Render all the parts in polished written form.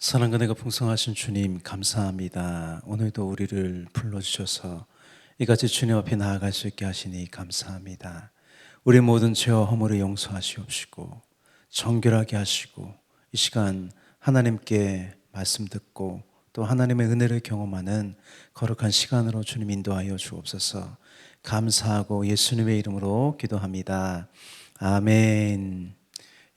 사랑과 내가 풍성하신 주님 감사합니다. 오늘도 우리를 불러주셔서 이같이 주님 앞에 나아갈 수 있게 하시니 감사합니다. 우리 모든 죄와 허물을 용서하시옵시고 정결하게 하시고 이 시간 하나님께 말씀 듣고 또 하나님의 은혜를 경험하는 거룩한 시간으로 주님 인도하여 주옵소서. 감사하고 예수님의 이름으로 기도합니다. 아멘.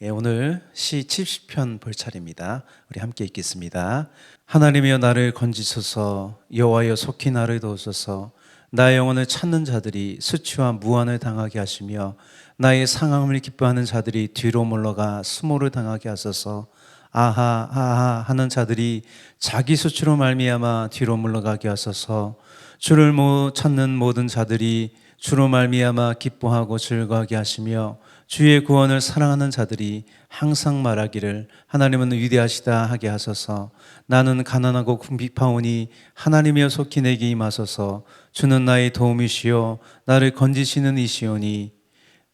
예, 오늘 시 70편 볼 차례입니다. 우리 함께 읽겠습니다. 하나님이여 나를 건지소서, 여호와여 속히 나를 도우소서. 나의 영혼을 찾는 자들이 수치와 무한을 당하게 하시며 나의 상함을 기뻐하는 자들이 뒤로 물러가 수모를 당하게 하소서. 아하 아하 하는 자들이 자기 수치로 말미암아 뒤로 물러가게 하소서. 주를 찾는 모든 자들이 주로 말미암아 기뻐하고 즐거워하게 하시며 주의 구원을 사랑하는 자들이 항상 말하기를 하나님은 위대하시다 하게 하소서. 나는 가난하고 궁핍하오니 하나님이여 속히 내게 임하소서. 주는 나의 도움이시요 나를 건지시는 이시오니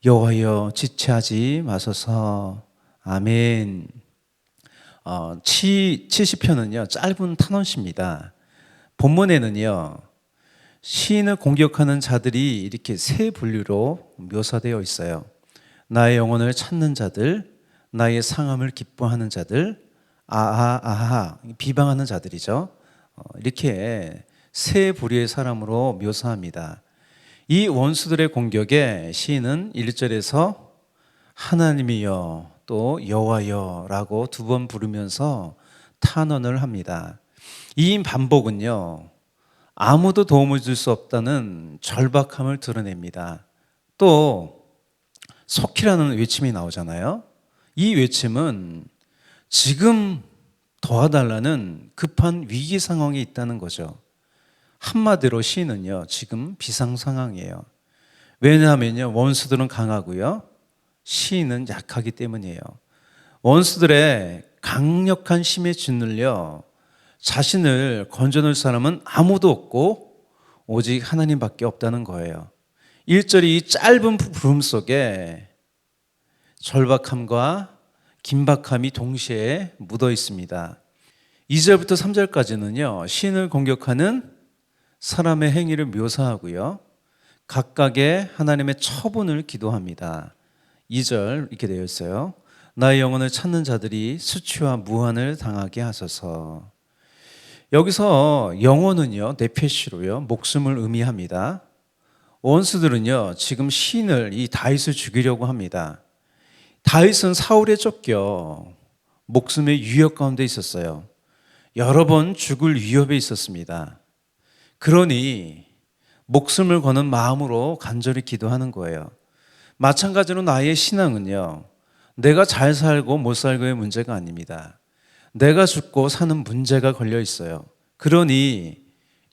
여호와여 지체하지 마소서. 아멘. 70편은요 짧은 탄원시입니다. 본문에는요 시인을 공격하는 자들이 이렇게 세 분류로 묘사되어 있어요. 나의 영혼을 찾는 자들, 나의 상함을 기뻐하는 자들, 아하 비방하는 자들이죠. 이렇게 세 부류의 사람으로 묘사합니다. 이 원수들의 공격에 시인은 1절에서 하나님이여 또 여호와여 라고 두 번 부르면서 탄원을 합니다. 이 반복은요 아무도 도움을 줄 수 없다는 절박함을 드러냅니다. 또 속히라는 외침이 나오잖아요. 이 외침은 지금 도와달라는 급한 위기 상황에 있다는 거죠. 한마디로 시인은요 지금 비상 상황이에요. 왜냐하면요 원수들은 강하고요 시인은 약하기 때문이에요. 원수들의 강력한 힘에 짓눌려 자신을 건져낼 사람은 아무도 없고 오직 하나님밖에 없다는 거예요. 1절이 이 짧은 부름 속에 절박함과 긴박함이 동시에 묻어 있습니다. 2절부터 3절까지는요 시인을 공격하는 사람의 행위를 묘사하고요 각각의 하나님의 처분을 기도합니다. 2절 이렇게 되어 있어요. 나의 영혼을 찾는 자들이 수치와 무한을 당하게 하소서. 여기서 영혼은요 네페시로요 목숨을 의미합니다. 원수들은요 지금 시인을 이 다윗을 죽이려고 합니다. 다윗은 사울에 쫓겨 목숨의 위협 가운데 있었어요. 여러 번 죽을 위협에 있었습니다. 그러니 목숨을 거는 마음으로 간절히 기도하는 거예요. 마찬가지로 나의 신앙은요 내가 잘 살고 못 살고의 문제가 아닙니다. 내가 죽고 사는 문제가 걸려 있어요. 그러니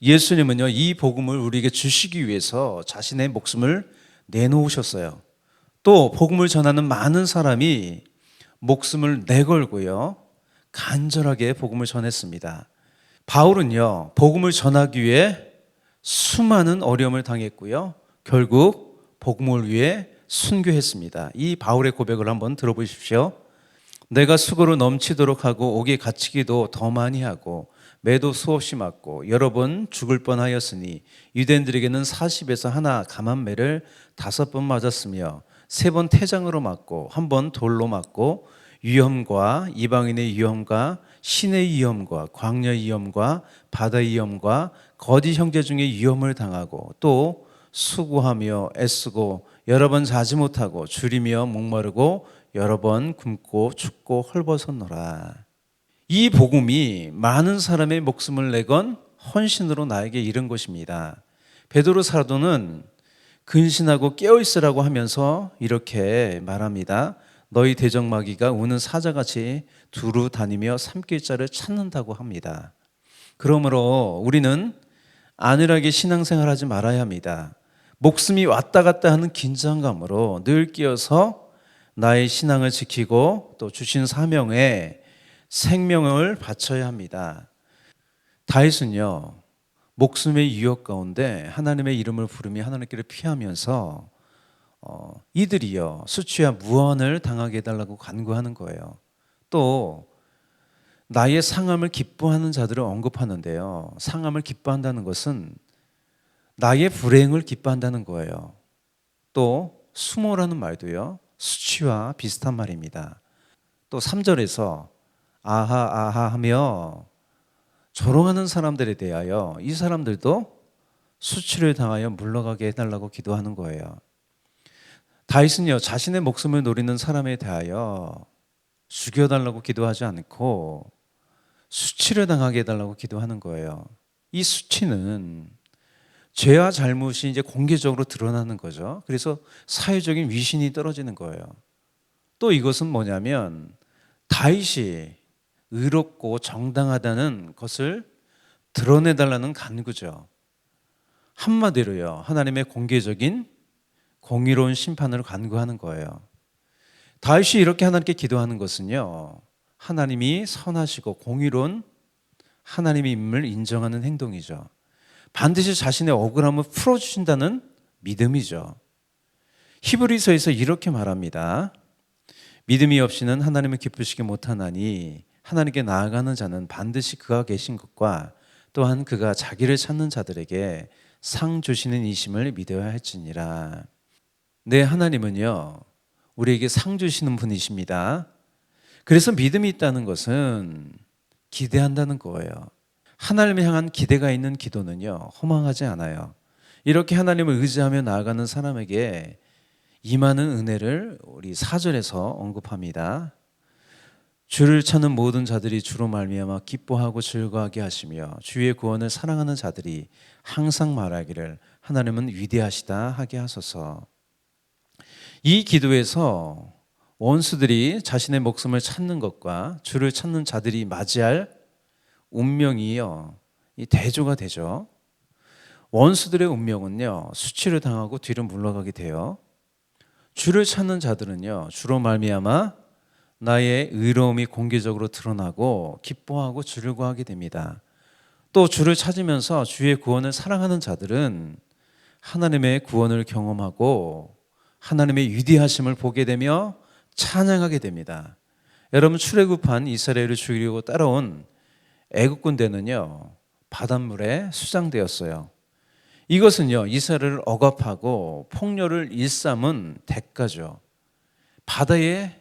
예수님은요 이 복음을 우리에게 주시기 위해서 자신의 목숨을 내놓으셨어요. 또 복음을 전하는 많은 사람이 목숨을 내걸고요 간절하게 복음을 전했습니다. 바울은요 복음을 전하기 위해 수많은 어려움을 당했고요 결국 복음을 위해 순교했습니다. 이 바울의 고백을 한번 들어보십시오. 내가 수고로 넘치도록 하고 옥에 갇히기도 더 많이 하고 매도 수없이 맞고 여러 번 죽을 뻔하였으니 유대인들에게는 40에서 하나 감한매를 5번 맞았으며 3번 태장으로 맞고 1번 돌로 맞고 위험과 이방인의 위험과 신의 위험과 광야의 위험과 바다의 위험과 거짓 형제 중에 위험을 당하고 또 수고하며 애쓰고 여러 번 자지 못하고 줄이며 목마르고 여러 번 굶고 춥고 헐벗었노라. 이 복음이 많은 사람의 목숨을 내건 헌신으로 나에게 이른 것입니다. 베드로 사도는 근신하고 깨어있으라고 하면서 이렇게 말합니다. 너희 대적마귀가 우는 사자같이 두루 다니며 삼킬 자를 찾는다고 합니다. 그러므로 우리는 안일하게 신앙생활하지 말아야 합니다. 목숨이 왔다 갔다 하는 긴장감으로 늘 끼어서 나의 신앙을 지키고 또 주신 사명에 생명을 바쳐야 합니다. 다윗은요 목숨의 위협 가운데 하나님의 이름을 부르며 하나님께를 피하면서 이들이요 수치와 무언을 당하게 해달라고 간구하는 거예요. 또 나의 상함을 기뻐하는 자들을 언급하는데요. 상함을 기뻐한다는 것은 나의 불행을 기뻐한다는 거예요. 또 수모라는 말도요, 수치와 비슷한 말입니다. 또 3절에서 아하 아하 하며 조롱하는 사람들에 대하여 이 사람들도 수치를 당하여 물러가게 해달라고 기도하는 거예요. 다윗은요, 자신의 목숨을 노리는 사람에 대하여 죽여달라고 기도하지 않고 수치를 당하게 해달라고 기도하는 거예요. 이 수치는 죄와 잘못이 이제 공개적으로 드러나는 거죠. 그래서 사회적인 위신이 떨어지는 거예요. 또 이것은 뭐냐면 다윗이 의롭고 정당하다는 것을 드러내달라는 간구죠. 한마디로요, 하나님의 공개적인 공의로운 심판을 간구하는 거예요. 다윗이 이렇게 하나님께 기도하는 것은요, 하나님이 선하시고 공의로운 하나님임을 인정하는 행동이죠. 반드시 자신의 억울함을 풀어주신다는 믿음이죠. 히브리서에서 이렇게 말합니다. 믿음이 없이는 하나님을 기쁘시게 못하나니 하나님께 나아가는 자는 반드시 그가 계신 것과 또한 그가 자기를 찾는 자들에게 상 주시는 이심을 믿어야 할지니라. 네, 하나님은요, 우리에게 상 주시는 분이십니다. 그래서 믿음이 있다는 것은 기대한다는 거예요. 하나님을 향한 기대가 있는 기도는요, 허망하지 않아요. 이렇게 하나님을 의지하며 나아가는 사람에게 임하는 은혜를 우리 4절에서 언급합니다. 주를 찾는 모든 자들이 주로 말미암아 기뻐하고 즐거워하게 하시며 주의 구원을 사랑하는 자들이 항상 말하기를 하나님은 위대하시다 하게 하소서. 이 기도에서 원수들이 자신의 목숨을 찾는 것과 주를 찾는 자들이 맞이할 운명이요, 이 대조가 되죠. 원수들의 운명은요, 수치를 당하고 뒤로 물러가게 돼요. 주를 찾는 자들은요, 주로 말미암아 나의 의로움이 공개적으로 드러나고 기뻐하고 주를 구하게 됩니다. 또 주를 찾으면서 주의 구원을 사랑하는 자들은 하나님의 구원을 경험하고 하나님의 위대하심을 보게 되며 찬양하게 됩니다. 여러분, 출애굽한 이스라엘을 죽이려고 따라온 애국 군대는요, 바닷물에 수장되었어요. 이것은요, 이스라엘을 억압하고 폭렬을 일삼은 대가죠. 바다에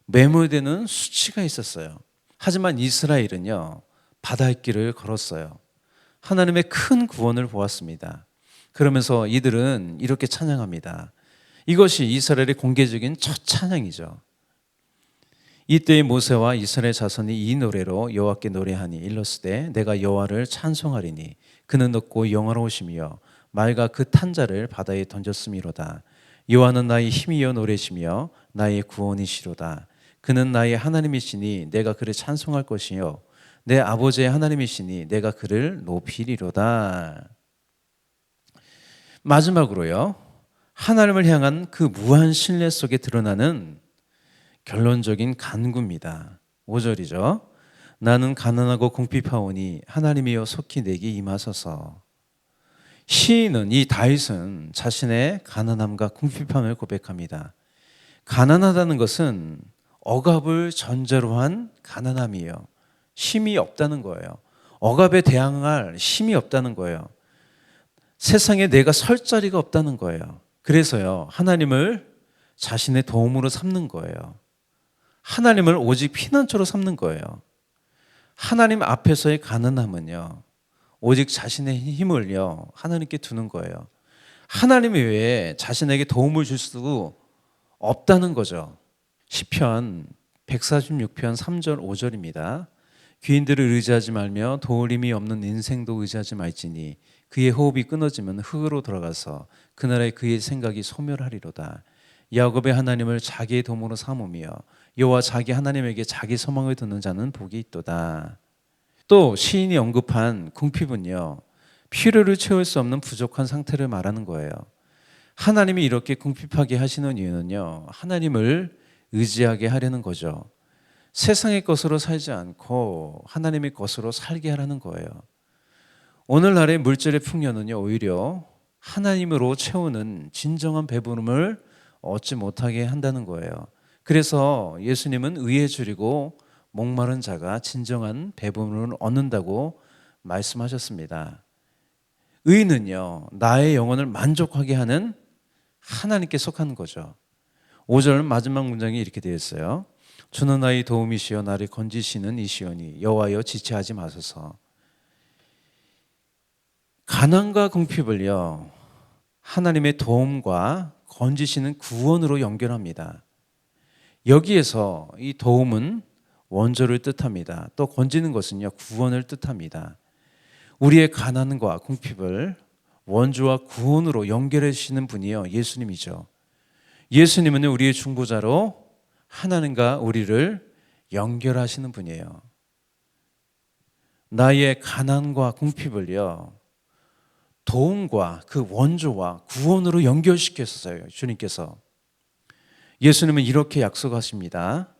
매몰되는 수치가 있었어요. 하지만 이스라엘은요, 바다의 길을 걸었어요. 하나님의 큰 구원을 보았습니다. 그러면서 이들은 이렇게 찬양합니다. 이것이 이스라엘의 공개적인 첫 찬양이죠. 이때의 모세와 이스라엘 자손이 이 노래로 여호와께 노래하니 일렀으되 내가 여호와를 찬송하리니 그는 높고 영화로우시며 말과 그 탄자를 바다에 던졌음이로다. 여호와는 나의 힘이여 노래시며 나의 구원이시로다. 그는 나의 하나님이시니 내가 그를 찬송할 것이요 내 아버지의 하나님이시니 내가 그를 높이리로다. 마지막으로요, 하나님을 향한 그 무한 신뢰 속에 드러나는 결론적인 간구입니다. 5절이죠. 나는 가난하고 궁핍하오니 하나님이여 속히 내게 임하소서. 시인은, 이 다윗은 자신의 가난함과 궁핍함을 고백합니다. 가난하다는 것은 억압을 전제로 한 가난함이에요. 힘이 없다는 거예요. 억압에 대항할 힘이 없다는 거예요. 세상에 내가 설 자리가 없다는 거예요. 그래서요, 하나님을 자신의 도움으로 삼는 거예요. 하나님을 오직 피난처로 삼는 거예요. 하나님 앞에서의 가난함은요, 오직 자신의 힘을요, 하나님께 두는 거예요. 하나님 외에 자신에게 도움을 줄 수도 없다는 거죠. 시편 146편 3절 5절입니다. 귀인들을 의지하지 말며 도울 힘이 없는 인생도 의지하지 말지니 그의 호흡이 끊어지면 흙으로 돌아가서 그날에 그의 생각이 소멸하리로다. 야곱의 하나님을 자기의 도움으로 삼으며 여호와 자기 하나님에게 자기 소망을 두는 자는 복이 있도다. 또 시인이 언급한 궁핍은요, 필요를 채울 수 없는 부족한 상태를 말하는 거예요. 하나님이 이렇게 궁핍하게 하시는 이유는요, 하나님을 의지하게 하려는 거죠. 세상의 것으로 살지 않고 하나님의 것으로 살게 하라는 거예요. 오늘날의 물질의 풍요는요, 오히려 하나님으로 채우는 진정한 배부름을 얻지 못하게 한다는 거예요. 그래서 예수님은 의에 줄이고 목마른 자가 진정한 배부름을 얻는다고 말씀하셨습니다. 의인은요, 나의 영혼을 만족하게 하는 하나님께 속하는 거죠. 5절 마지막 문장이 이렇게 되어 있어요. 주는 나의 도움이시여 나를 건지시는 이시오니 여호와여 지체하지 마소서. 가난과 궁핍을요, 하나님의 도움과 건지시는 구원으로 연결합니다. 여기에서 이 도움은 원조를 뜻합니다. 또 건지는 것은요, 구원을 뜻합니다. 우리의 가난과 궁핍을 원조와 구원으로 연결해 주시는 분이요, 예수님이죠. 예수님은 우리의 중보자로 하나님과 우리를 연결하시는 분이에요. 나의 가난과 궁핍을요, 도움과 그 원조와 구원으로 연결시켰어요, 주님께서. 예수님은 이렇게 약속하십니다.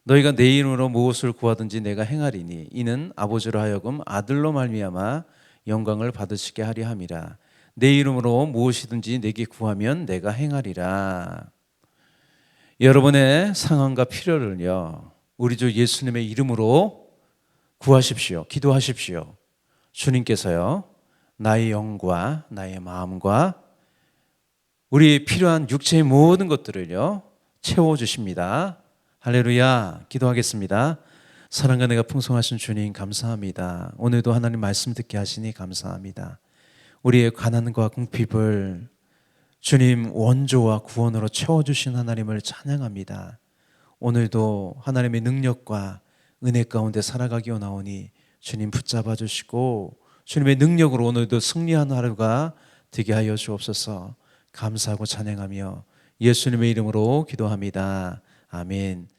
너희가 내 이름으로 무엇을 구하든지 내가 행하리니 이는 아버지로 하여금 아들로 말미암아 영광을 받으시게 하려 함이라. 내 이름으로 무엇이든지 내게 구하면 내가 행하리라. 여러분의 상황과 필요를요, 우리 주 예수님의 이름으로 구하십시오. 기도하십시오. 주님께서요, 나의 영과 나의 마음과 우리 필요한 육체의 모든 것들을요, 채워주십니다. 할렐루야. 기도하겠습니다. 사랑과 내가 풍성하신 주님 감사합니다. 오늘도 하나님 말씀 듣게 하시니 감사합니다. 우리의 가난과 궁핍을 주님 원조와 구원으로 채워주신 하나님을 찬양합니다. 오늘도 하나님의 능력과 은혜 가운데 살아가기 원하오니 주님 붙잡아 주시고 주님의 능력으로 오늘도 승리하는 하루가 되게 하여 주옵소서. 감사하고 찬양하며 예수님의 이름으로 기도합니다. 아멘.